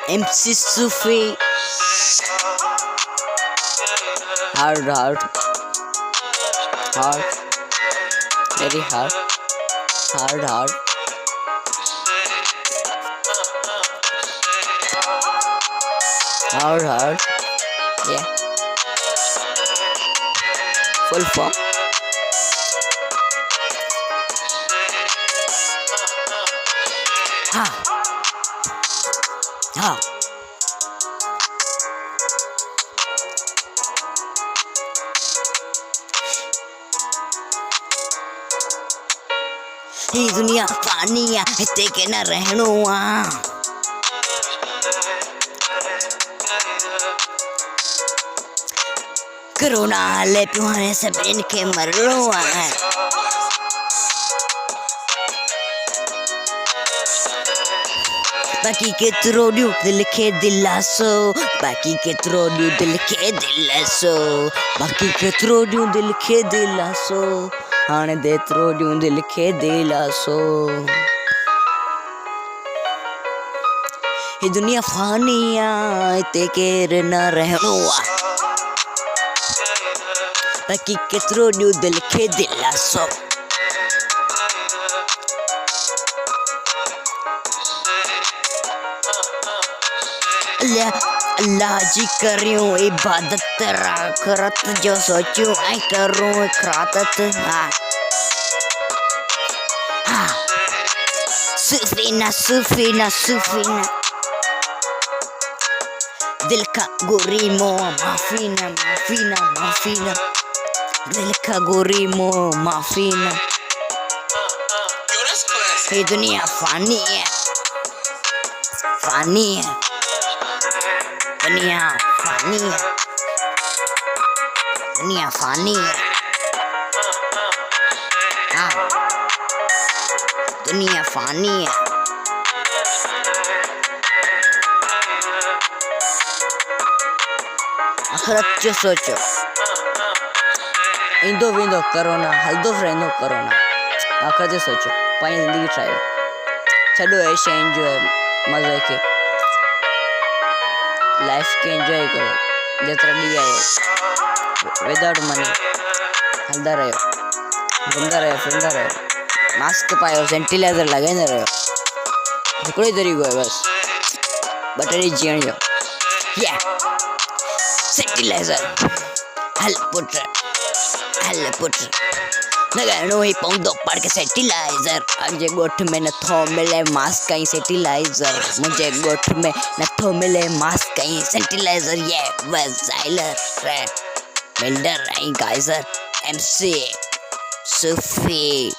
MC Sufi. Hard. Very hard. Hard. Yeah. Full form. Ha. ये दुनिया फानी है इत्ते के न रहनो कोरोना ले पिवाने सब इनके मरनो बाकी के त्रोडियो दिल के दिलासो बाकी के त्रोडियो दिल के दिलासो हाने दे त्रोडियो दिल के दिलासो ये दुनिया फानिया इत्ते केर न रहनो बाकी के त्रोडियो दिल के दिलासो अल्लाह जी करियो इबादत तेरा करत जो सोचू आई करूँ खरातत सूफीना दिल का गोरी मो माफीना दिल का गोरी मो माफीना ये दुनिया फानी है दुनिया फानी है हाँ दुनिया फानी है आखिरत जो सोचो इंदो विंदो करोना हल्दो फ्रेंदो करोना आखिरत जो सोचो पानी जिंदगी ट्राई चलो ऐसे एंजॉय मजे के लाइफ के एंजॉय करो जतरा डी आए विदाउट मनी हल्दा रहो घूमता रहो फिरता रहो मास्क पायो सेंटिलाइजर लगाए रहो हिकिड़ो तरीक़ो है बस बटरी जीण जो या सेंटिलाइजर हल पुट लगाइणो ही पवंदो पाण खे सेटिलाइज़र मुंहिंजे ॻोठ में नथो मिले मास्क ऐं सेटिलाइज़र मुंहिंजे ॻोठ में नथो मिले मास्क ऐं सेटिलाइज़र ये वज़ाइलर बिल्डर ऐं गाइज़र MC Sufi